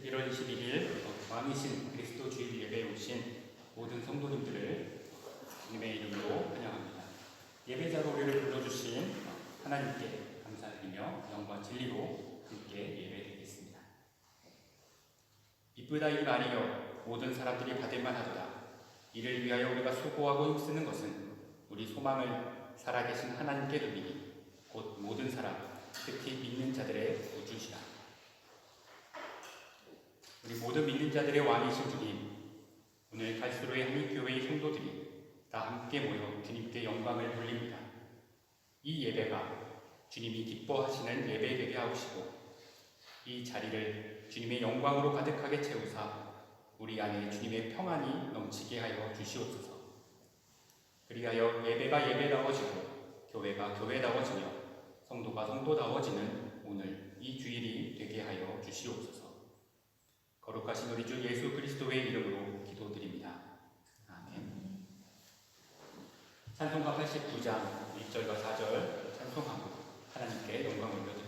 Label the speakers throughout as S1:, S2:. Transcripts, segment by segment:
S1: 1월 21일 왕이신 그리스도 주일 예배에 오신 모든 성도님들을 주님의 이름으로 환영합니다. 예배자로 우리를 불러주신 하나님께 감사드리며 영광 진리로 함께 예배드리겠습니다. 이쁘다 이 말이여 모든 사람들이 받을만 하도다. 이를 위하여 우리가 수고하고 힘쓰는 것은 우리 소망을 살아계신 하나님께 돌리니 곧 모든 사람 특히 믿는 자들의 구주시라. 우리 모든 믿는 자들의 왕이신 주님, 오늘 갈수로의 한인 교회의 성도들이 다 함께 모여 주님께 영광을 돌립니다. 이 예배가 주님이 기뻐하시는 예배 되게 하시고 이 자리를 주님의 영광으로 가득하게 채우사 우리 안에 주님의 평안이 넘치게 하여 주시옵소서. 그리하여 예배가 예배다워지고 교회가 교회다워지며 성도가 성도다워지는 오늘 이 주일이 되게 하여 주시옵소서. 거룩하신 우리 주 예수 그리스도의 이름으로 기도드립니다. 아멘. 찬송가 89장 1절과 4절 찬송하고 하나님께 영광 올려드립니다.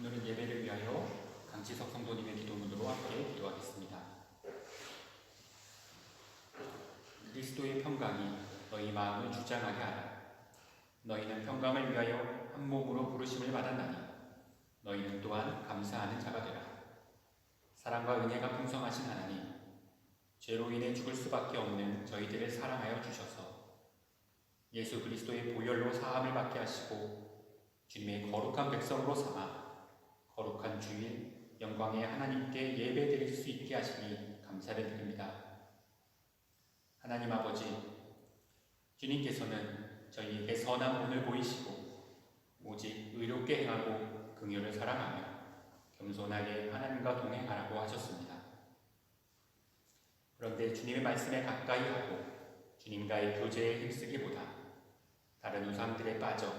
S1: 오늘은 예배를 위하여 강지석 성도님의 기도문으로 함께 기도하겠습니다. 그리스도의 평강이 너희 마음을 주장하게 하라. 너희는 평강을 위하여 한 몸으로 부르심을 받았나니 너희는 또한 감사하는 자가 되라. 사랑과 은혜가 풍성하신 하나님, 죄로 인해 죽을 수밖에 없는 저희들을 사랑하여 주셔서 예수 그리스도의 보혈로 사함을 받게 하시고 주님의 거룩한 백성으로 삼아 거룩한 주일 영광의 하나님께 예배드릴 수 있게 하시니 감사를 드립니다. 하나님 아버지, 주님께서는 저희에게 선한 본을 보이시고 오직 의롭게 행하고 긍휼을 사랑하며 겸손하게 하나님과 동행하라고 하셨습니다. 그런데 주님의 말씀에 가까이 하고 주님과의 교제에 힘쓰기보다 다른 우상들에 빠져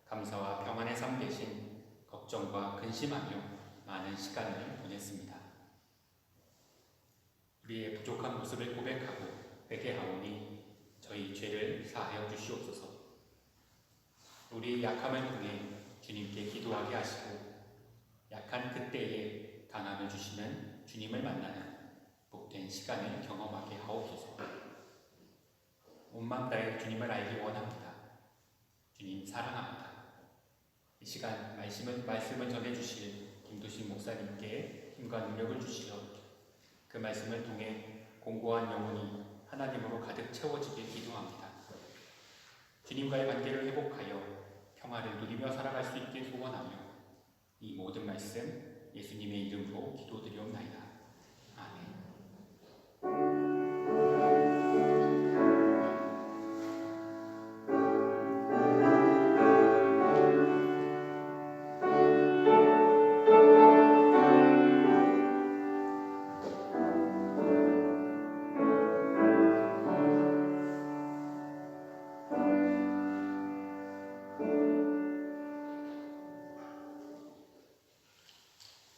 S1: 감사와 평안의 삶 대신 걱정과 근심하며 많은 시간을 보냈습니다. 우리의 부족한 모습을 고백하고 회개하오니 저희 죄를 사하여 주시옵소서. 우리의 약함을 통해 주님께 기도하게 하시고 약한 그때에 강함을 주시는 주님을 만나는 복된 시간을 경험하게 하옵소서. 온 마음 다해 주님을 알기 원합니다. 주님 사랑합니다. 이 시간 말씀을 전해주실 김도신 목사님께 힘과 능력을 주시어 그 말씀을 통해 공고한 영혼이 하나님으로 가득 채워지길 기도합니다. 주님과의 관계를 회복하여 평화를 누리며 살아갈 수 있게 소원하며 이 모든 말씀 예수님의 이름으로 기도드리옵나이다.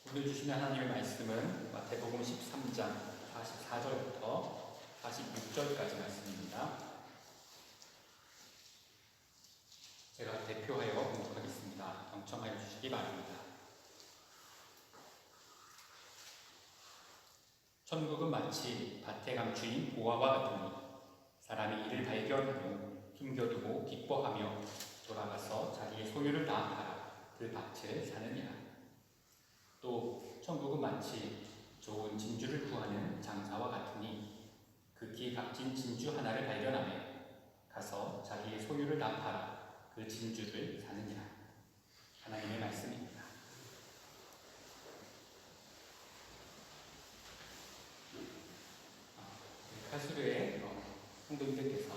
S1: 오늘 주시는 하나님의 말씀은 마태복음 13장 44절부터 46절까지 말씀입니다. 제가 대표하여 봉독하겠습니다. 경청하여 주시기 바랍니다. 천국은 마치 밭의 강추인 보화와 같으니 사람이 이를 발견하며 숨겨두고 기뻐하며 돌아가서 자기의 소유를 다 팔아 그 밭을 사느니라. 또 천국은 마치 좋은 진주를 구하는 장사와 같으니 극히 값진 진주 하나를 발견하며 가서 자기의 소유를 다 팔아 그 진주를 사느니라. 하나님의 말씀입니다. 카수르의 성도님들께서,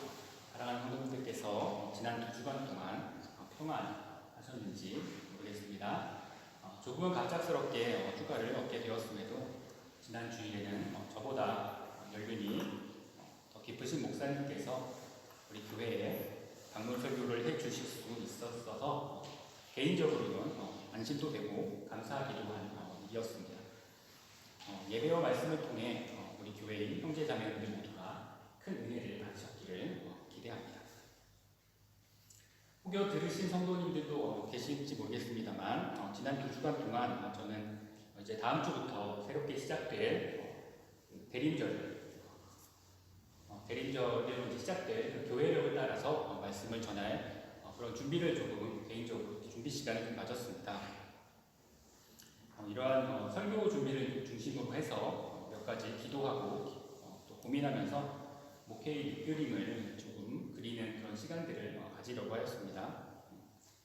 S1: 사랑하는 성도님들께서 지난 2주간 동안 평안하셨는지 모르겠습니다. 조금은 갑작스럽게 휴가를 얻게 되었음에도 지난 주일에는 저보다 연륜이 더 깊으신 목사님께서 우리 교회에 방문 설교를 해주실 수 있었어서 개인적으로는 안심도 되고 감사하기도 한 일이었습니다. 예배와 말씀을 통해 우리 교회의 형제자매들 모두가 큰 은혜를 받으셨기를 기대합니다. 혹여 들으신 성도님들도 계실지 모르겠습니다만 지난 2주간 동안 저는 이제 다음 주부터 새롭게 시작될 대림절이 시작될 교회력을 따라서 말씀을 전할 그런 준비를 조금 개인적으로 준비 시간을 좀 가졌습니다. 이러한 설교 준비를 중심으로 해서 몇 가지 기도하고 또 고민하면서 목회의 그림을 조금 그리는 그런 시간들을 가지려고 하였습니다.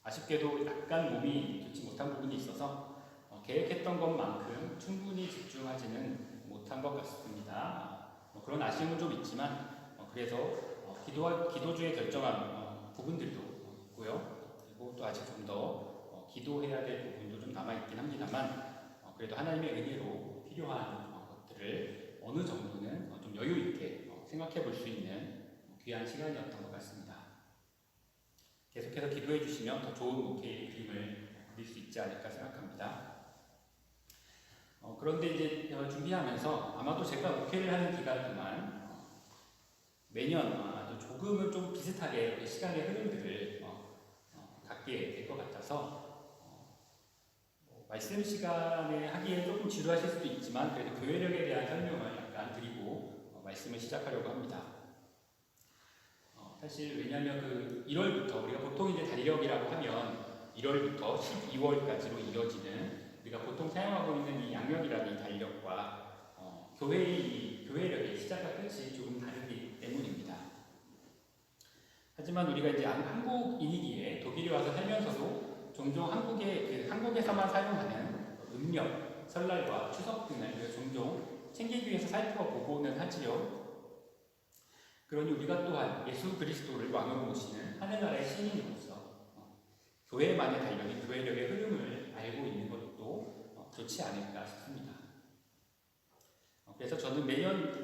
S1: 아쉽게도 약간 몸이 좋지 못한 부분이 있어서 계획했던 것만큼 충분히 집중하지는 못한 것 같습니다. 그런 아쉬움은 좀 있지만 그래서 기도주에 결정한 부분들도 있고요. 그리고 또 아직 좀 더 기도해야 될 부분도 좀 남아있긴 합니다만 그래도 하나님의 은혜로 필요한 것들을 어느 정도는 좀 여유 있게 생각해 볼 수 있는 귀한 시간이었던 것 같습니다. 계속해서 기도해 주시면 더 좋은 목회의 그림을 그릴 수 있지 않을까 생각합니다. 그런데 이제 준비하면서 아마도 제가 목회를 하는 기간 동안 매년 아주 조금은 좀 비슷하게 시간의 흐름들을 갖게 될 것 같아서 말씀 시간에 하기에 조금 지루하실 수도 있지만 그래도 교회력에 대한 설명을 약간 드리고 말씀을 시작하려고 합니다. 사실 왜냐하면 1월부터 우리가 보통 이제 달력이라고 하면 1월부터 12월까지로 이어지는 우리가 보통 사용하고 있는 이 양력이라는 이 달력과 교회력의 시작과 끝이 조금 다르기 때문입니다. 하지만 우리가 이제 한국인이기에 독일에 와서 살면서도 종종 한국에서만 사용하는 음력, 설날과 추석 등을 종종 챙기기 위해서 살펴보고는 하지요. 그러니 우리가 또한 예수 그리스도를 왕으로 모시는 하늘나라의 시민으로서 교회만의 달력인 교회력의 흐름을 알고 있는 것도 좋지 않을까 싶습니다. 그래서 저는 매년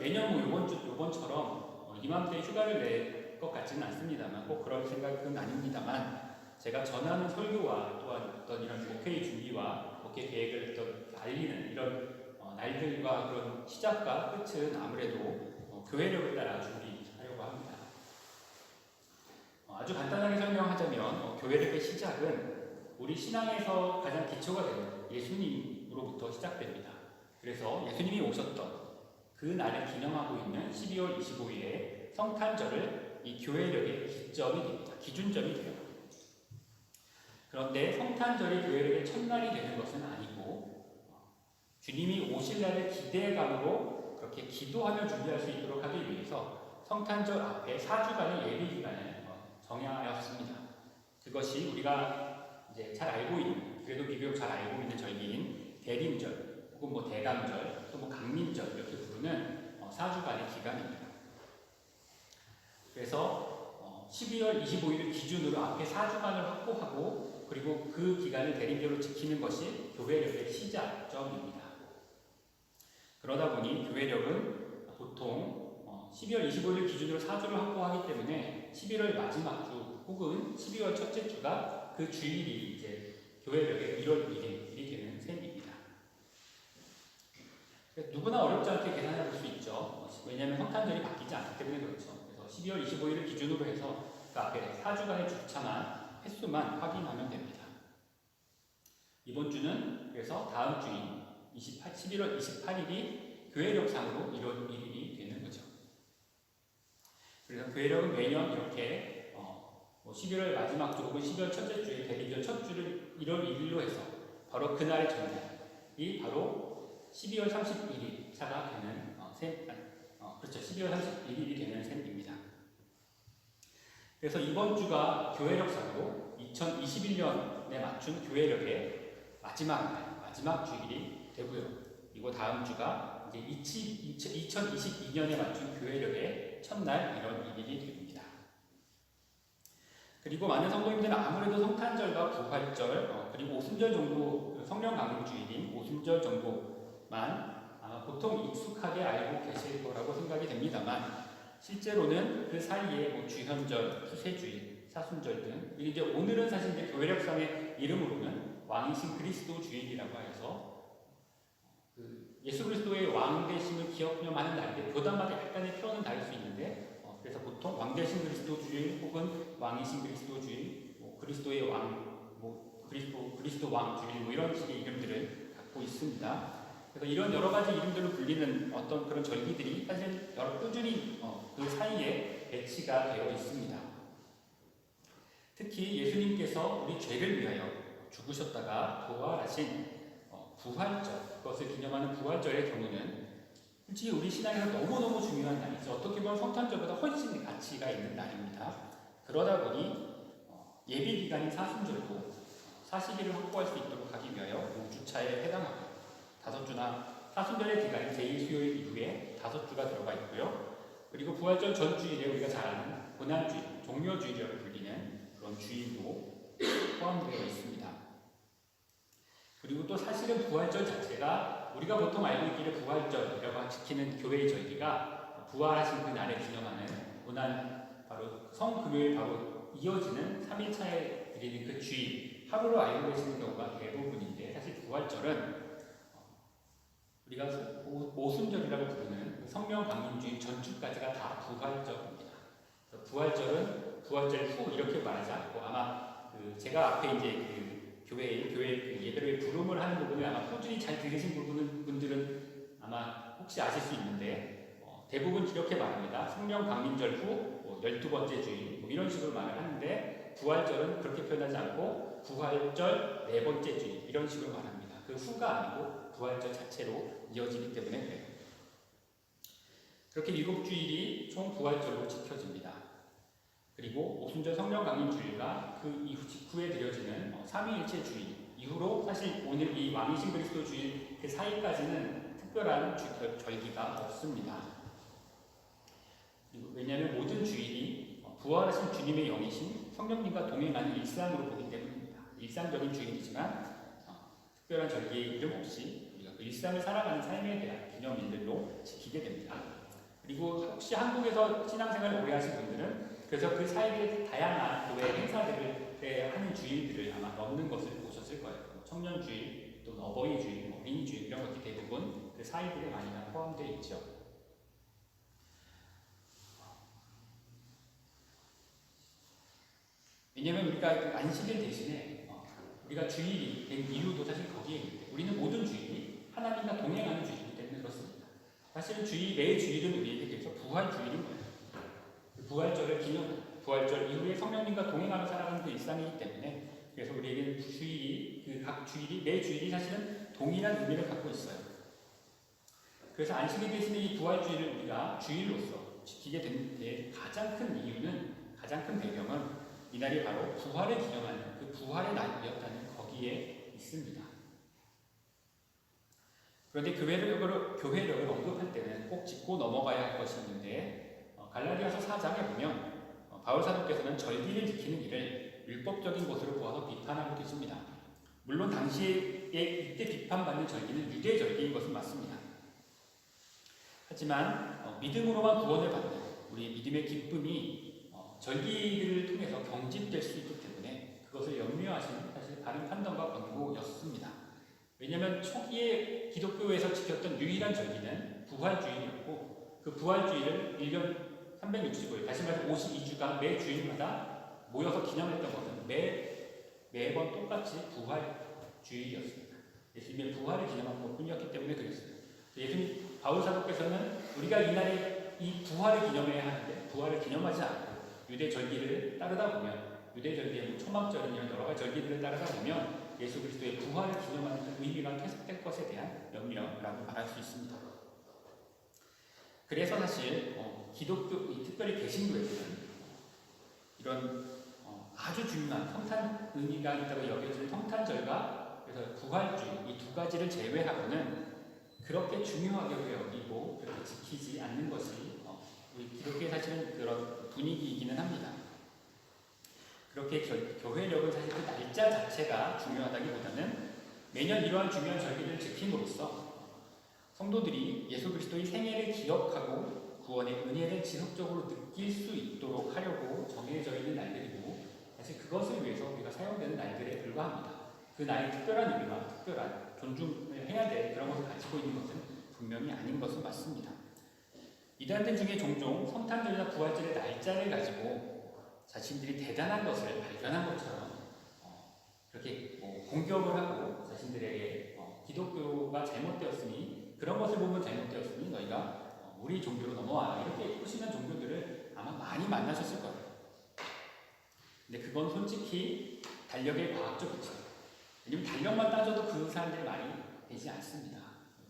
S1: 요번처럼 이맘때 휴가를 낼 것 같지는 않습니다만 꼭 그런 생각은 아닙니다만 제가 전하는 설교와 또한 어떤 이런 목회의 준비와 목회 계획을 알리는 이런 날들과 그런 시작과 끝은 아무래도 교회력을 따라 준비하려고 합니다. 아주 간단하게 설명하자면 교회력의 시작은 우리 신앙에서 가장 기초가 되는 예수님으로부터 시작됩니다. 그래서 예수님이 오셨던 그 날을 기념하고 있는 12월 25일에 성탄절을 이 교회력의 기점이 됩니다. 기준점이 돼요. 그런데 성탄절이 교회력의 첫날이 되는 것은 아니고 주님이 오실 날을 기대감으로 그렇게 기도하며 준비할 수 있도록 하기 위해서 성탄절 앞에 4주간의 예비 기간을 정하였습니다. 그것이 우리가 이제 잘 알고 있는, 그래도 비교적 잘 알고 있는 절기인 대림절, 혹은 뭐 대감절, 또 뭐 강민절 이렇게 부르는 4주간의 기간입니다. 그래서 12월 25일 기준으로 앞에 4주간을 확보하고 그리고 그 기간을 대림절로 지키는 것이 교회력의 시작점입니다. 그러다 보니 교회력은 보통 12월 25일 기준으로 4주를 확보하기 때문에 11월 마지막 주 혹은 12월 첫째 주가 그 주일이 이제 교회력의 1월 1일이 되는 셈입니다. 누구나 어렵지 않게 계산해 볼 수 있죠. 왜냐하면 성탄절이 바뀌지 않기 때문에 그렇죠. 그래서 12월 25일을 기준으로 해서 그 앞에 4주간의 주차만 횟수만 확인하면 됩니다. 이번 주는 그래서 다음 주인 11월 28일이 교회력상으로 1월 1일이 되는 거죠. 그래서 교회력은 매년 이렇게 11월 마지막 주 혹은 12월 첫째 주에 대림절 첫 주를 1월 1일로 해서 바로 그날의 전날이 바로 12월 31일 차가 되는 그렇죠. 12월 31일이 되는 셈입니다. 그래서 이번 주가 교회력상으로 2021년에 맞춘 교회력의 마지막 주일이 되고요. 그리고 다음 주가 이제 2022년에 맞춘 교회력의 첫날 1월 1일이 됩니다. 그리고 많은 성도님들은 아무래도 성탄절과 부활절 그리고 오순절 정도 성령 강림 주일인 오순절 정도만 아마 보통 익숙하게 알고 계실 거라고 생각이 됩니다만 실제로는 그 사이에 뭐 주현절, 수세주일, 사순절 등 이제 오늘은 사실 이제 교회력상의 이름으로는 왕이신 그리스도 주일이라고 해서 그 예수 그리스도의 왕 되심을 기억하는 날인데 교단마다 약간의 표현은 다를 수 있는데 그래서 보통 왕 되신 그리스도 주일 혹은 왕이신 그리스도 주일, 뭐 그리스도의 왕, 뭐 그리스도 왕 주일 뭐 이런 식의 이름들을 갖고 있습니다. 그래서 이런 여러 가지 이름들로 불리는 어떤 그런 절기들이 사실 꾸준히 그 사이에 배치가 되어 있습니다. 특히 예수님께서 우리 죄를 위하여 죽으셨다가 부활하신 부활절, 그것을 기념하는 부활절의 경우는 솔직히 우리 신앙에서 너무너무 중요한 날이죠. 어떻게 보면 성탄절보다 훨씬 가치가 있는 날입니다. 그러다 보니 예비 기간인 사순절도 사시기를 확보할 수 있도록 하기 위하여 5주차에 해당하고 5주나 사순절의 기간인 제2수요일 이후에 5주가 들어가 있고요. 그리고 부활절 전 주일에 우리가 잘 아는 고난주일, 종료주일이라고 불리는 그런 주일도 포함되어 있습니다. 그리고 또 사실은 부활절 자체가 우리가 보통 알고 있기를 부활절이라고 지키는 교회의 절기가 부활하신 그 날에 기념하는 고난 바로 성금요일 바로 이어지는 3일차에 드리는 그 주일 하루로 알고 계시는 경우가 대부분인데 사실 부활절은 우리가 오순절이라고 부르는 성령 강림주일 전주까지가 다 부활절입니다. 부활절은 부활절 후 이렇게 말하지 않고 아마 제가 앞에 이제 교회 예배를 부름을 하는 부분을 아마 꾸준히 잘 들으신 분들은 아마 혹시 아실 수 있는데 대부분 이렇게 말합니다. 성령 강림절 후 12번째 주일 뭐 이런 식으로 말을 하는데 부활절은 그렇게 표현하지 않고 부활절 4번째 주일 이런 식으로 말합니다. 그 후가 아니고 부활절 자체로 이어지기 때문에 그래요. 그렇게 7주일이 총 부활절로 지켜집니다. 그리고 오순절 성령 강림 주일과 그 이후 직후에 드려지는 삼위일체 주일 이후로 사실 오늘 이 왕이신 그리스도 주일 그 사이까지는 특별한 절기가 없습니다. 왜냐하면 모든 주일이 부활하신 주님의 영이신 성령님과 동행하는 일상으로 보기 때문입니다. 일상적인 주일이지만 특별한 절기의 이름 없이 우리가 그 일상을 살아가는 삶에 대한 기념일들로 지키게 됩니다. 그리고 혹시 한국에서 신앙생활을 오래 하신 분들은 그래서 그 사이에 다양한 교회 행사들을 하는 주일들을 아마 넣는 것을 보셨을 거예요. 청년주일, 또 어버이주일, 어린이주일 이런 것들이 대부분 그 사이들에 많이 포함되어 있죠. 왜냐하면 우리가 안식일 대신에 우리가 주일이 된 이유도 사실 거기에 있는데 우리는 모든 주일이 하나님과 동행하는 주일이기 때문에 그렇습니다. 사실은 매 주일은 우리에게 대해서 부활주일인 거예요. 부활절을 기념하는 부활절 이후에 성령님과 동행하며 살아가는 그 일상이기 때문에 그래서 우리에게는 각 주일이 매 주일이 사실은 동일한 의미를 갖고 있어요. 그래서 안식일 대신에 이 부활주일을 우리가 주일로서 지키게 된 가장 큰 이유는 가장 큰 배경은 이날이 바로 부활을 기념하는 그 부활의 날이었다는 거기에 있습니다. 그런데 교회력을 언급할 때는 꼭 짚고 넘어가야 할 것이 있는데 갈라디아서 4장에 보면 바울 사도께서는 절기를 지키는 일을 율법적인 것으로 보아서 비판하고 계십니다. 물론 당시에 이때 비판받는 절기는 유대 절기인 것은 맞습니다. 하지만 믿음으로만 구원을 받는 우리의 믿음의 기쁨이 절기를 통해서 경직될 수 있기 때문에 그것을 염려하시는 사실 바른 판단과 권고였습니다. 왜냐하면 초기에 기독교에서 지켰던 유일한 절기는 부활주일이었고 그 부활주일을 1년 365일, 다시 말해서 52주간 매 주일마다 모여서 기념했던 것은 매번 똑같이 부활주일이었습니다. 예수님의 부활을 기념한 것뿐이었기 때문에 그랬어요. 예수님 바울 사도께서는 우리가 이날에 이 부활을 기념해야 하는데 부활을 기념하지 않고 유대 절기를 따르다 보면 유대 절기의 초막절은 이런 여러 가지 절기들을 따르다 보면 예수 그리스도의 부활을 기념하는 그 의미가 퇴색될 것에 대한 염려라고 말할 수 있습니다. 그래서 사실 기독교, 특별히 개신교에서는 이런 아주 중요한 성탄 의미가 있다고 여겨지는 성탄절과 그래서 부활주일 이 두 가지를 제외하고는 그렇게 중요하게 여기고 그렇게 지키지 않는 것이 우리 기독교의 사실은 그런 분위기이기는 합니다. 그렇게 교회력은 사실 그 날짜 자체가 중요하다기보다는 매년 이러한 중요한 절기를 지킴으로써 성도들이 예수 그리스도의 생애를 기억하고 구원의 은혜를 지속적으로 느낄 수 있도록 하려고 정해져 있는 날들이고 사실 그것을 위해서 우리가 사용되는 날들에 불과합니다. 그 나의 특별한 의미와 특별한 존중을 해야 될 그런 것을 가지고 있는 것은 분명히 아닌 것은 맞습니다. 이단들 중에 종종 성탄절이나 부활절의 날짜를 가지고 자신들이 대단한 것을 발견한 것처럼 그렇게 공격을 하고 자신들에게 기독교가 잘못되었으니 그런 것을 보면 잘못되었으니 너희가 우리 종교로 넘어와 이렇게 꼬시는 종교들을 아마 많이 만나셨을 거예요. 근데 그건 솔직히 달력의 과학적 이치예요. 왜냐면 달력만 따져도 그 사람들이 많이 되지 않습니다.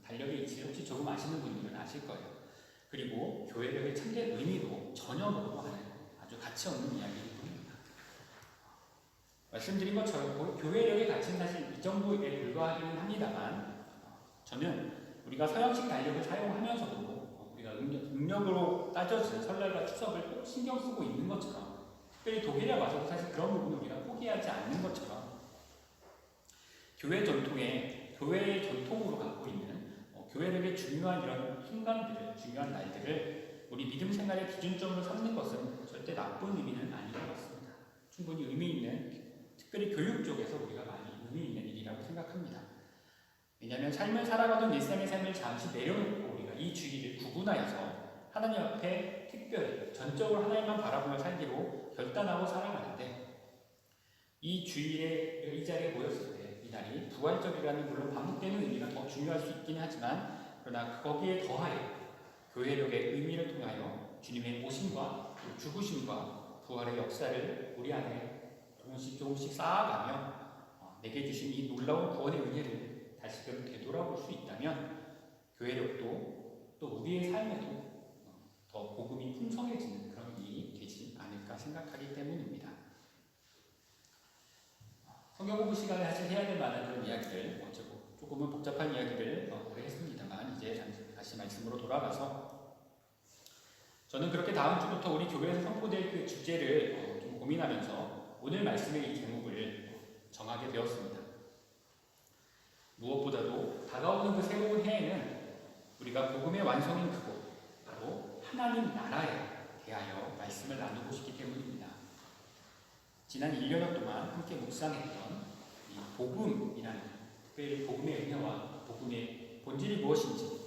S1: 달력의 이치를 혹시 조금 아시는 분들은 아실 거예요. 그리고 교회력의 참된 의미도 전혀 모르고 하는 아주 가치 없는 이야기일 뿐입니다. 말씀드린 것처럼 교회력의 가치는 사실 이 정도에 불과하기는 합니다만 저는 우리가 서양식 달력을 사용하면서도 우리가 음력으로 따져진 설날과 추석을 꼭 신경 쓰고 있는 것처럼 특별히 독일에 와서도 사실 그런 부분을 우리가 포기하지 않는 것처럼 교회 전통에 교회의 전통으로 갖고 있는 교회력의 중요한 이런 순간들을 중요한 날들을 우리 믿음 생활의 기준점으로 삼는 것은 절대 나쁜 의미는 아닌 것 같습니다. 충분히 의미 있는 특별히 교육 쪽에서 우리가 많이 의미 있는 일이라고 생각합니다. 왜냐하면 삶을 살아가던 일상의 삶을 잠시 내려놓고 우리가 이 주의를 구분하여서 하나님 앞에 특별히 전적으로 하나님만 바라보며 살기로 결단하고 살아가는데 이 주일에 이 자리에 모였을 때 이 날이 부활절이라는 물론 반복되는 의미가 더 중요할 수 있긴 하지만 그러나 거기에 더하여 교회력의 의미를 통하여 주님의 오심과 죽으심과 부활의 역사를 우리 안에 조금씩 쌓아가며 내게 주신 이 놀라운 구원의 은혜를 다시금 되돌아볼 수 있다면 교회력도 또 우리의 삶에도 더 복음이 풍성해지는 그런 일이 되지 않을까 생각하기 때문입니다. 성경 공부 시간에 사실 해야 될 만한 그런 이야기들, 조금은 복잡한 이야기를 오래 했습니다만 이제 다시 말씀으로 돌아가서 저는 그렇게 다음 주부터 우리 교회에서 선포될 그 주제를 좀 고민하면서 오늘 말씀의 이 제목을 정하게 되었습니다. 무엇보다도 다가오는 그 새로운 해에는 우리가 복음의 완성인 그곳, 바로 하나님 나라에 대하여 말씀을 나누고 싶기 때문입니다. 지난 1년 동안 함께 묵상했던 이 복음이라는 특별히 복음의 은혜와 복음의 본질이 무엇인지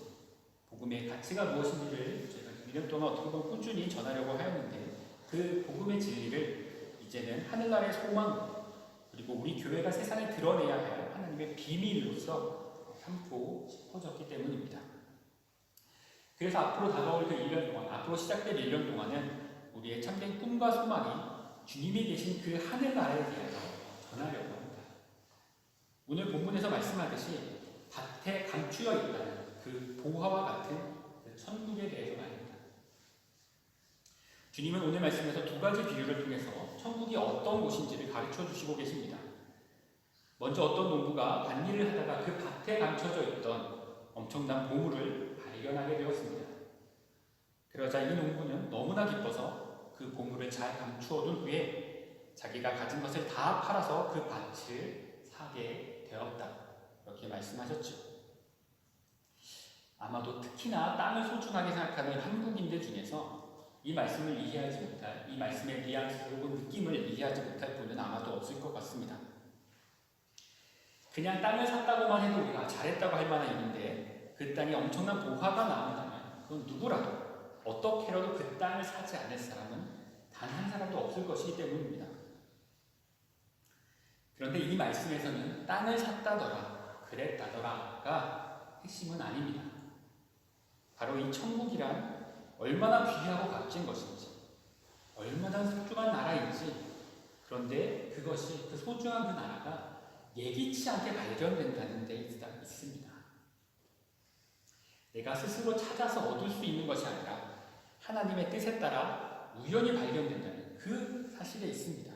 S1: 복음의 가치가 무엇인지를 제가 1년 동안 어떻게 보면 꾸준히 전하려고 하였는데 그 복음의 진리를 이제는 하늘나라의 소망 그리고 우리 교회가 세상에 드러내야 할 하나님의 비밀로서 삼고 싶어졌기 때문입니다. 그래서 앞으로 다가올 그 1년 동안, 앞으로 시작될 1년 동안은 우리의 참된 꿈과 소망이 주님이 계신 그 하늘나라에 대해서 전하려고 합니다. 오늘 본문에서 말씀하듯이 밭에 감추어 있다는 그 보화와 같은 그 천국에 대해서 말입니다. 주님은 오늘 말씀에서 두 가지 비유를 통해서 천국이 어떤 곳인지를 가르쳐 주시고 계십니다. 먼저 어떤 농부가 밭일을 하다가 그 밭에 감춰져 있던 엄청난 보물을 발견하게 되었습니다. 그러자 이 농부는 너무나 기뻐서 그 보물을 잘 감추어둔 후에 자기가 가진 것을 다 팔아서 그 밭을 사게 되었다. 이렇게 말씀하셨죠. 아마도 특히나 땅을 소중하게 생각하는 한국인들 중에서 이 말씀을 이해하지 못할, 이 말씀의 뉘앙스 혹은 느낌을 이해하지 못할 분은 아마도 없을 것 같습니다. 그냥 땅을 샀다고만 해도 우리가 잘했다고 할 만한 일인데 그 땅에 엄청난 보화가 나온다면 그건 누구라도 어떻게라도 그 땅을 사지 않을 사람은 단 한 사람도 없을 것이기 때문입니다. 그런데 이 말씀에서는 땅을 샀다더라, 그랬다더라가 핵심은 아닙니다. 바로 이 천국이란 얼마나 귀하고 값진 것인지, 얼마나 소중한 나라인지, 그런데 그것이, 그 소중한 그 나라가 예기치 않게 발견된다는 데 있습니다. 내가 스스로 찾아서 얻을 수 있는 것이 아니라 하나님의 뜻에 따라 우연히 발견된다는 그 사실에 있습니다.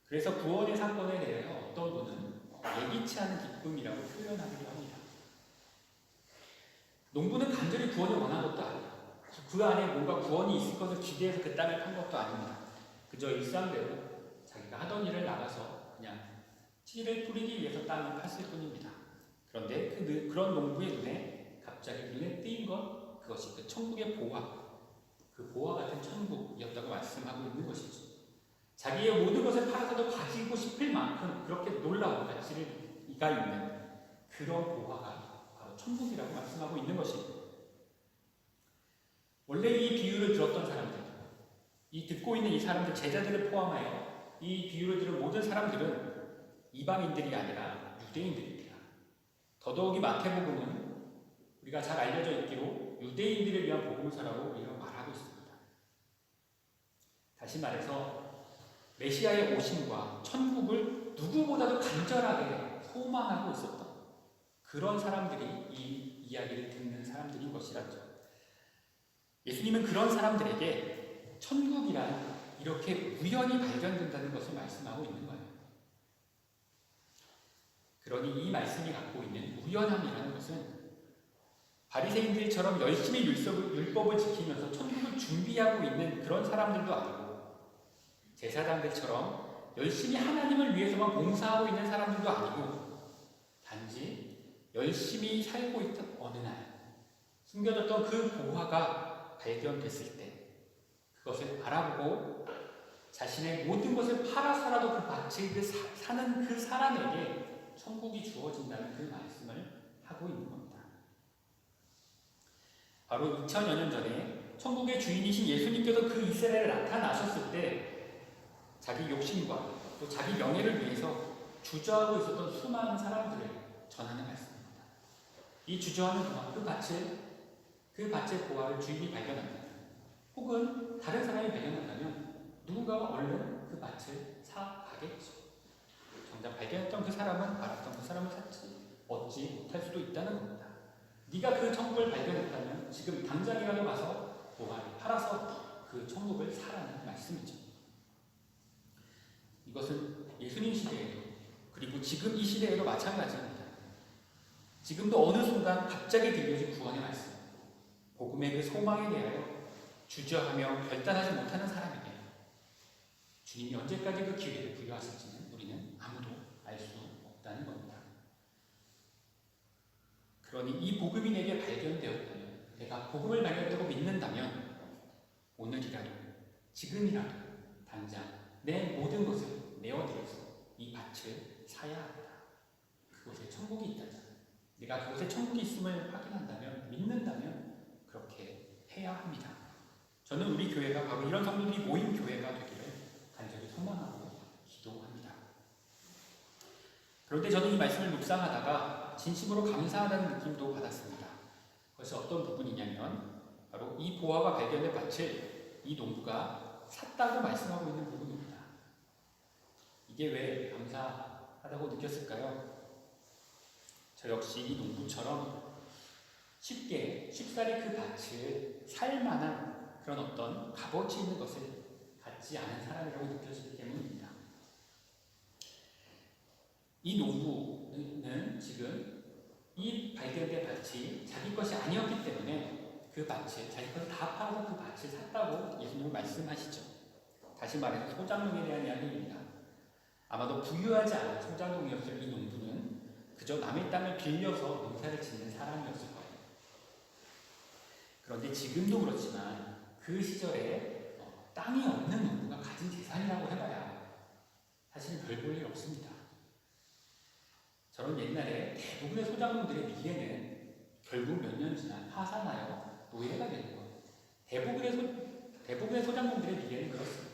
S1: 그래서 구원의 사건에 대해서 어떤 분은 예기치 않은 기쁨이라고 표현하기도 합니다. 농부는 간절히 구원을 원한 것도 아니에요. 그 안에 뭔가 구원이 있을 것을 기대해서 그 땅을 판 것도 아닙니다. 그저 일상대로 자기가 하던 일을 나가서 그냥 씨를 뿌리기 위해서 땅을 팠을 뿐입니다. 그런데 그런 농부의 눈에 갑자기 눈에 띄인 건 그것이 그 천국의 보화, 그 보화 같은 천국이었다고 말씀하고 있는 것이죠. 자기의 모든 것을 팔아서도 가지고 싶을 만큼 그렇게 놀라운 가치가 있는 그런 보화가 바로 천국이라고 말씀하고 있는 것입니다. 원래 이 비유를 들었던 사람들, 이 듣고 있는 이 사람들, 제자들을 포함하여 이 비유를 들은 모든 사람들은 이방인들이 아니라 유대인들입니다. 더더욱이 마태복음은 우리가 잘 알려져 있기로 유대인들을 위한 복음서라고 우리가 말하고 있습니다. 다시 말해서 메시아의 오심과 천국을 누구보다도 간절하게 소망하고 있었던 그런 사람들이 이 이야기를 듣는 사람들인 것이라죠. 예수님은 그런 사람들에게 천국이란 이렇게 우연히 발견된다는 것을 말씀하고 있는 거예요. 그러니 이 말씀이 갖고 있는 우연함이라는 것은 바리새인들처럼 열심히 율법을 지키면서 천국을 준비하고 있는 그런 사람들도 아니고 제사장들처럼 열심히 하나님을 위해서만 봉사하고 있는 사람들도 아니고 단지 열심히 살고 있던 어느 날 숨겨졌던 그 보화가 발견됐을 때 그것을 알아보고 자신의 모든 것을 팔아서라도 그 밭을 사는 그 사람에게 천국이 주어진다는 그 말씀을 하고 있는 겁니다. 바로 2000여 년 전에 천국의 주인이신 예수님께서 그 이스라엘에 나타나셨을 때 자기 욕심과 또 자기 명예를 위해서 주저하고 있었던 수많은 사람들을 전하는 말씀입니다. 이 주저하는 동안 그 밭의 보화를 주인이 발견한다면 혹은 다른 사람이 발견한다면 누군가가 얼른 그 밭을 사가겠죠. 정작 발견했던 그 사람은 알았던 그 사람을 얻지 못할 수도 있다는 겁니다. 네가 그 천국을 발견했다면 지금 당장이라도 가서 보화를 팔아서 그 천국을 사라는 말씀이죠. 이것은 예수님 시대에도 그리고 지금 이 시대에도 마찬가지입니다. 지금도 어느 순간 갑자기 들려진 구원의 말씀, 복음의 그 소망에 대하여 주저하며 결단하지 못하는 사람에게 주님이 언제까지 그 기회를 부여하실지는 우리는 아무도 알 수 없다는 겁니다. 그러니 이 복음이 내게 발견되었다면, 내가 복음을 발견되고 믿는다면 오늘이라도, 지금이라도 당장 내 모든 것을 내어드려서 이 밭을 사야 합니다. 그곳에 천국이 있다면, 내가 그곳에 천국이 있음을 확인한다면, 믿는다면 그렇게 해야 합니다. 저는 우리 교회가 바로 이런 성도들이 모인 교회가 되기를 간절히 소망하고 기도합니다. 그런데 저는 이 말씀을 묵상하다가 진심으로 감사하다는 느낌도 받았습니다. 그것이 어떤 부분이냐면 바로 이 보화가 발견된 밭을 이 농부가 샀다고 말씀하고 있는 부분입니다. 이게 왜 감사하다고 느꼈을까요? 저 역시 이 농부처럼 쉽사리 그 밭을 살 만한 그런 어떤 값어치 있는 것을 갖지 않은 사람이라고 느껴지기 때문입니다. 이 농부는 지금 이 발견된 밭이 자기 것이 아니었기 때문에 그 밭을 자기 것을 다 팔아서 그 밭을 샀다고 예수님은 말씀하시죠. 다시 말해서 소작농에 대한 이야기입니다. 아마도 부유하지 않은 소작농이었을 이 농부는 그저 남의 땅을 빌려서 농사를 짓는 사람이었을 거예요. 그런데 지금도 그렇지만 그 시절에 땅이 없는 농부가 가진 재산이라고 해봐야 사실은 별 볼 일 없습니다. 저는 옛날에 대부분의 소작농들의 미래는 결국 몇 년 지나 파산하여 노예가 되는 거예요. 대부분의 소작농들의 미래는 그렇습니다.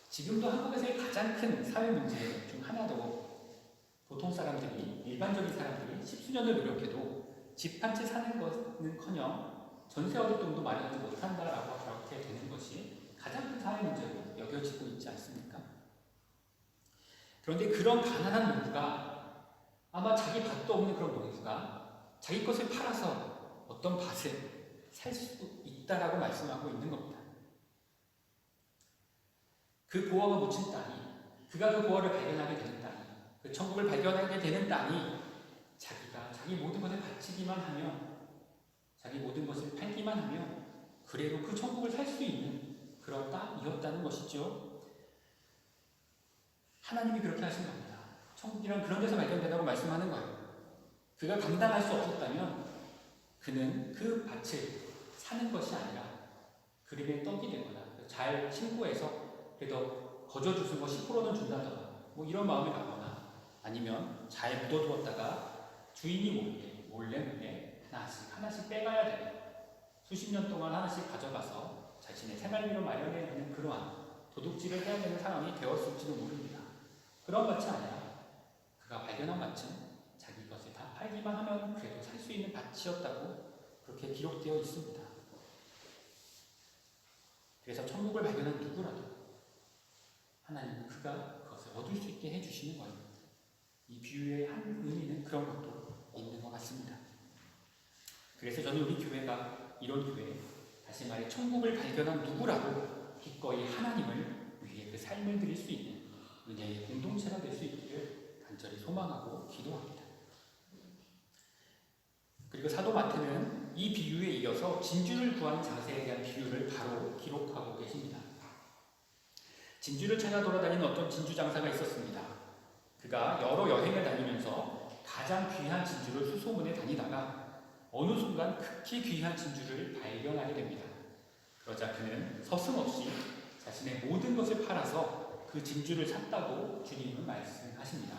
S1: 지금도 한국에서의 가장 큰 사회 문제 중 하나도 보통 사람들이, 일반적인 사람들이 십수년을 노력해도 집 한 채 사는 것은커녕 전세 얻을 돈도 마련하지 못한다라고 그렇게 되는 것이 가장 큰 사회 문제로 여겨지고 있지 않습니까? 그런데 그런 가난한 농부가, 아마 자기 밭도 없는 그런 농부가 자기 것을 팔아서 어떤 밭을 살 수 있다라고 말씀하고 있는 겁니다. 그 보화가 묻힌 땅이, 그가 그 보화를 발견하게 되는 땅이, 그 천국을 발견하게 되는 땅이 자기가 자기 모든 것을 바치기만 하면, 자기 모든 것을 팔기만 하면 그래도 그 천국을 살 수 있는 그런 땅이었다는 것이죠. 하나님이 그렇게 하신 겁니다. 천국이란 그런 데서 발견된다고 말씀하는 거예요. 그가 감당할 수 없었다면 그는 그 밭을 사는 것이 아니라 그림의 떡이 되거나 잘 신고해서 그래도 거저주는 거 10%는 준다거나 뭐 이런 마음이 가거나, 아니면 잘 묻어두었다가 주인이 몰래 하나씩 빼가야 되는, 수십 년 동안 하나씩 가져가서 자신의 생활비로 마련해야 하는 그러한 도둑질을 해야 되는 상황이 되었을지도 모릅니다. 그런 밭이 아니라 그가 발견한 밭은 자기 것을 다 팔기만 하면 그래도 살 수 있는 밭이었다고 그렇게 기록되어 있습니다. 그래서 천국을 발견한 누구라도 하나님은 그가 그것을 얻을 수 있게 해주시는 거예요. 이 비유의 한 의미는 그런 것도 있는 것 같습니다. 그래서 저는 우리 교회가 이런 교회, 다시 말해 천국을 발견한 누구라도 기꺼이 하나님을 위해 그 삶을 드릴 수 있는 은혜의 공동체가 될 수 있기를 간절히 소망하고 기도합니다. 그리고 사도 마태는 이 비유에 이어서 진주를 구하는 장세에 대한 비유를 바로 기록하고 계십니다. 진주를 찾아 돌아다니는 어떤 진주 장사가 있었습니다. 그가 여러 여행을 다니면서 가장 귀한 진주를 수소문해 다니다가 어느 순간 극히 귀한 진주를 발견하게 됩니다. 그러자 그는 서슴없이 자신의 모든 것을 팔아서 그 진주를 샀다고 주님은 말씀하십니다.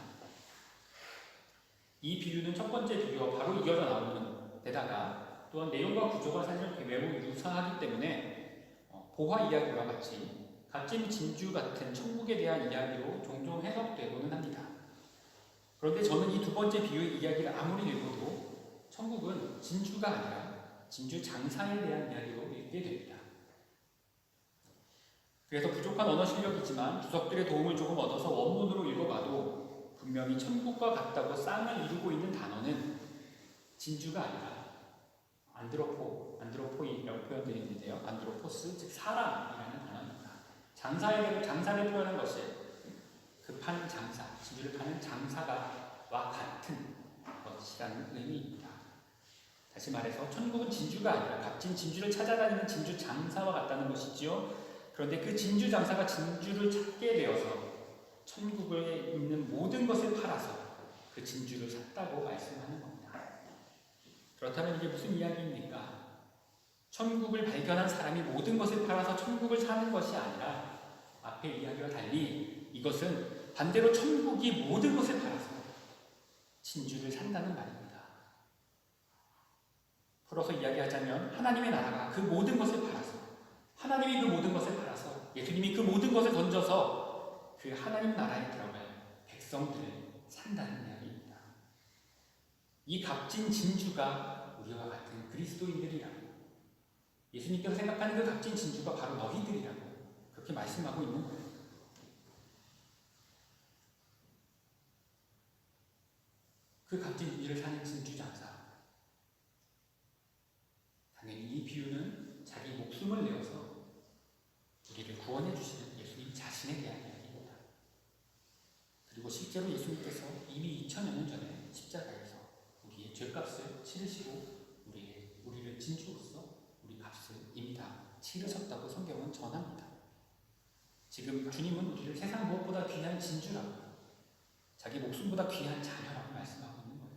S1: 이 비유는 첫 번째 비유와 바로 이어져 나오는 데다가 또한 내용과 구조가 사실 매우 유사하기 때문에 보화 이야기와 같이 값진 진주 같은 천국에 대한 이야기로 종종 해석되고는 합니다. 그런데 저는 이 두 번째 비유의 이야기를 아무리 읽어도 천국은 진주가 아니라 진주 장사에 대한 이야기로 읽게 됩니다. 그래서 부족한 언어 실력이지만 주석들의 도움을 조금 얻어서 원문으로 읽어봐도 분명히 천국과 같다고 쌍을 이루고 있는 단어는 진주가 아니라 안드로포이라고 표현되어 있는데요. 안드로포스, 즉 사람이라는 단어입니다. 장사를 표현한 것이 그 파는 장사, 진주를 파는 장사가와 같은 것이라는 의미입니다. 다시 말해서 천국은 진주가 아니라 값진 진주를 찾아다니는 진주 장사와 같다는 것이지요. 그런데 그 진주 장사가 진주를 찾게 되어서 천국에 있는 모든 것을 팔아서 그 진주를 샀다고 말씀하는 겁니다. 그렇다면 이게 무슨 이야기입니까? 천국을 발견한 사람이 모든 것을 팔아서 천국을 사는 것이 아니라 앞의 이야기와 달리 이것은 반대로 천국이 모든 것을 팔아서 진주를 산다는 말입니다. 풀어서 이야기하자면 하나님의 나라가 그 모든 것을 팔아서, 하나님이 그 모든 것을 팔아서, 예수님이 그 모든 것을 던져서 그 하나님 나라에 들어갈 백성들을 산다는 이야기입니다. 이 값진 진주가 우리와 같은 그리스도인들이라고, 예수님께서 생각하는 그 값진 진주가 바로 너희들이라고 그렇게 말씀하고 있는 거예요. 그 값진 진주를 사는 진주 장사, 당연히 이 비유는 자기 목숨을 내어서 우리를 구원해 주시는 예수님 자신에 대한 이야기입니다. 그리고 실제 실제로 예수님께서 이미 2000여 년 전에 십자가에서 우리의 죄값을 치르시고 우리를 진주로서 우리 값을 이미 다 치르셨다고 성경은 전합니다. 지금 주님은 우리를 세상 무엇보다 귀한 진주라고, 자기 목숨보다 귀한 자녀라고 말씀하고 있는 거예요.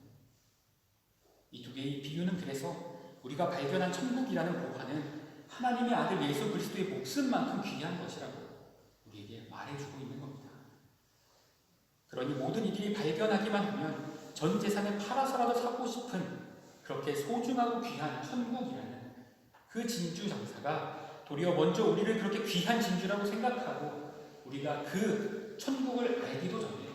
S1: 이 두 개의 비유는 그래서 우리가 발견한 천국이라는 보화는 하나님의 아들 예수 그리스도의 목숨만큼 귀한 것이라고 우리에게 말해주고 있는 겁니다. 그러니 모든 이들이 발견하기만 하면 전 재산을 팔아서라도 사고 싶은 그렇게 소중하고 귀한 천국이라는 그 진주 장사가 도리어 먼저 우리를 그렇게 귀한 진주라고 생각하고 우리가 그 천국을 알기도 전에,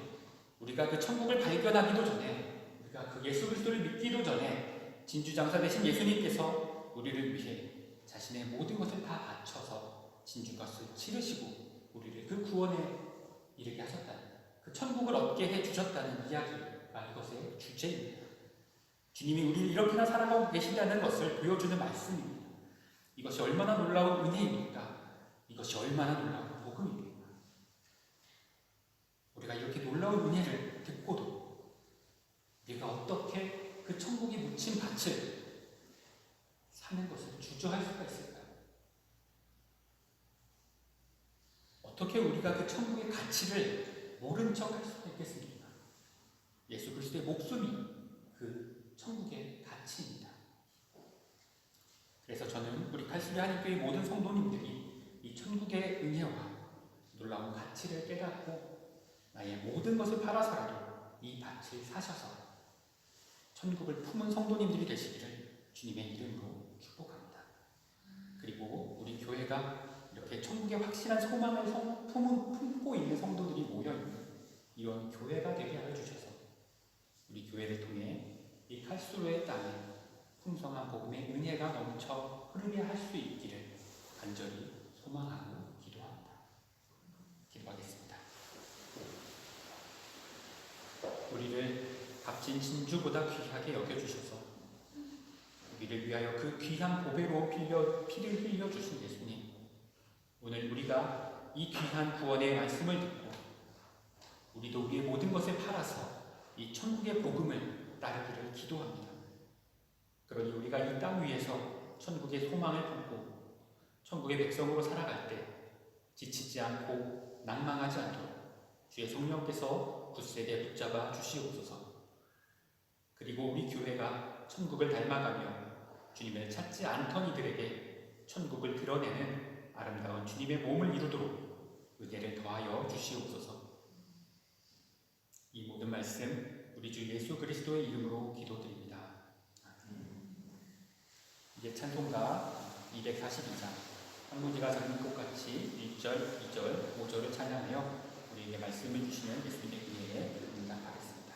S1: 우리가 그 천국을 발견하기도 전에, 우리가 그 예수 그리스도를 믿기도 전에 진주 장사 되신 예수님께서 우리를 위해 자신의 모든 것을 다 바쳐서 진주값을 치르시고 우리를 그 구원에 이르게 하셨다는, 그 천국을 얻게 해주셨다는 이야기가 이것의 주제입니다. 주님이 우리를 이렇게나 사랑하고 계신다는 것을 보여주는 말씀입니다. 이것이 얼마나 놀라운 은혜입니까? 이것이 얼마나 놀라운 복음입니까? 우리가 이렇게 놀라운 은혜를 듣고도 우리가 어떻게 그 천국이 묻힌 밭을 사는 것을 주저할 수가 있을까요? 어떻게 우리가 그 천국의 가치를 모른 척 할 수가 있겠습니까? 예수 그리스도의 목숨이 그 천국의 가치입니다. 그래서 저는 우리 칼수리 한인교회 모든 성도님들이 이 천국의 은혜와 놀라운 가치를 깨닫고 나의 모든 것을 팔아서라도 이 밭을 사셔서 천국을 품은 성도님들이 되시기를 주님의 이름으로 축복합니다. 그리고 우리 교회가 이렇게 천국의 확실한 소망을 품고 있는 성도들이 모여있는 이런 교회가 되게 하여 주셔서 우리 교회를 통해 이 칼수로의 땅에 풍성한 복음의 은혜가 넘쳐 흐르게 할 수 있기를 간절히 소망하고 기도합니다. 기도하겠습니다. 우리를 값진 진주보다 귀하게 여겨주셔서 우리를 위하여 그 귀한 보배로운 피를 흘려주신 예수님, 오늘 우리가 이 귀한 구원의 말씀을 듣고 우리도 우리의 모든 것을 팔아서 이 천국의 복음을 따르기를 기도합니다. 그러니 우리가 이 땅 위에서 천국의 소망을 품고 천국의 백성으로 살아갈 때 지치지 않고 낭망하지 않도록 주의 성령께서 굳세게 붙잡아 주시옵소서. 그리고 우리 교회가 천국을 닮아가며 주님을 찾지 않던 이들에게 천국을 드러내는 아름다운 주님의 몸을 이루도록 은혜를 더하여 주시옵소서. 이 모든 말씀 우리 주 예수 그리스도의 이름으로 기도드립니다. 이제 찬송가 242장 한문지가 적는 것같이 1절, 2절, 5절을 찬양하여 우리에게 말씀을 주시는 예수님의 은혜에 응답하겠습니다.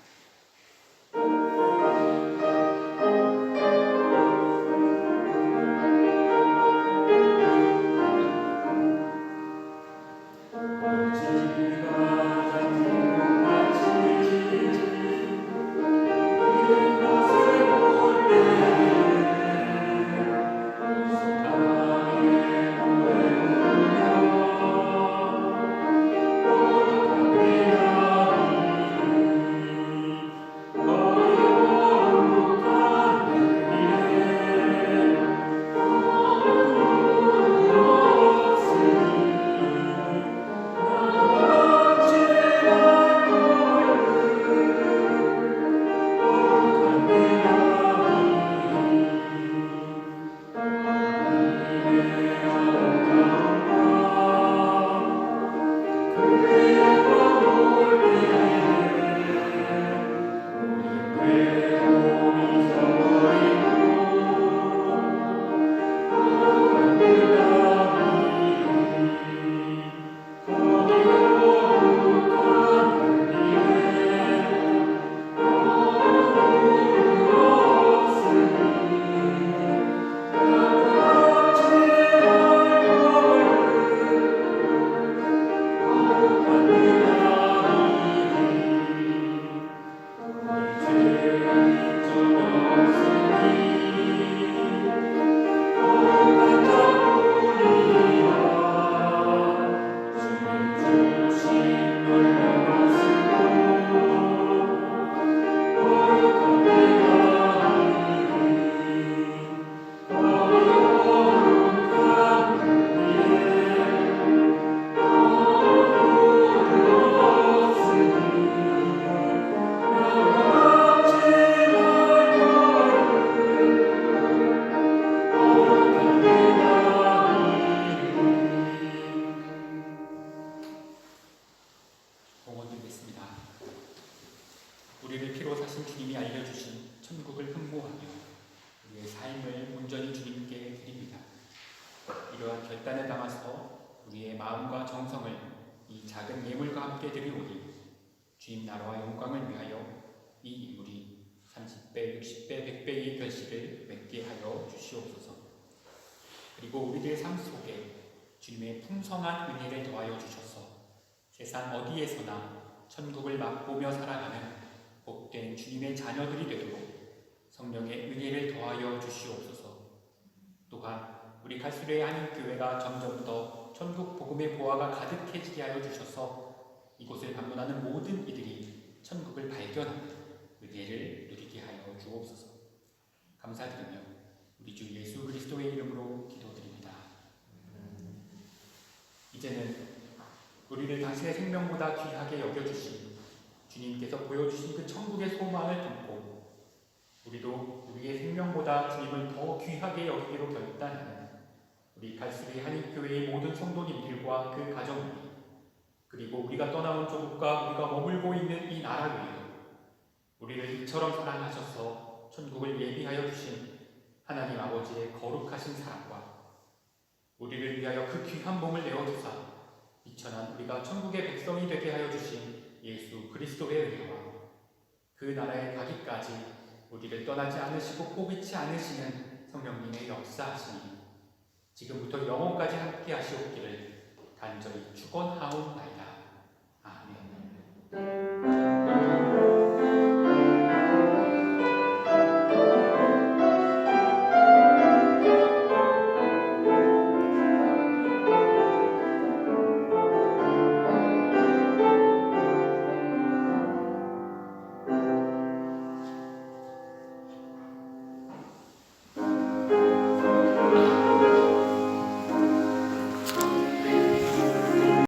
S2: Amen.
S1: 우리를 피로 사신 주님이 알려주신 천국을 흠모하며 우리의 삶을 온전히 주님께 드립니다. 이러한 결단을 담아서 우리의 마음과 정성을 이 작은 예물과 함께 드리오니 주님 나라와 영광을 위하여 이 인물이 30배, 60배, 100배의 결실을 맺게 하여 주시옵소서. 그리고 우리들의 삶 속에 주님의 풍성한 은혜를 더하여 주셔서 세상 어디에서나 천국을 맛보며 살아가는 복된 주님의 자녀들이 되도록 성령의 은혜를 더하여 주시옵소서. 또한 우리 갈수리의 한인교회가 점점 더 천국 복음의 보화가 가득해지게 하여 주셔서 이곳을 방문하는 모든 이들이 천국을 발견하는 은혜를 누리게 하여 주옵소서. 감사드리며 우리 주 예수 그리스도의 이름으로 기도드립니다. 이제는 우리를 당신의 생명보다 귀하게 여겨주신 주님께서 보여주신 그 천국의 소망을 품고 우리도 우리의 생명보다 주님을 더 귀하게 여기기로 결단하는 우리 갈수리 한인교회의 모든 성도님들과 그 가정들, 그리고 우리가 떠나온 조국과 우리가 머물고 있는 이 나라 위에도 우리를 이처럼 사랑하셔서 천국을 예비하여 주신 하나님 아버지의 거룩하신 사랑과 우리를 위하여 그 귀한 몸을 내어주사 비천한 우리가 천국의 백성이 되게 하여 주신 예수 그리스도의 은혜와 그 나라에 가기까지 우리를 떠나지 않으시고 포기치 않으시는 성령님의 역사하시니 지금부터 영원까지 함께 하시옵기를 간절히 축원하옵나이다. 아멘.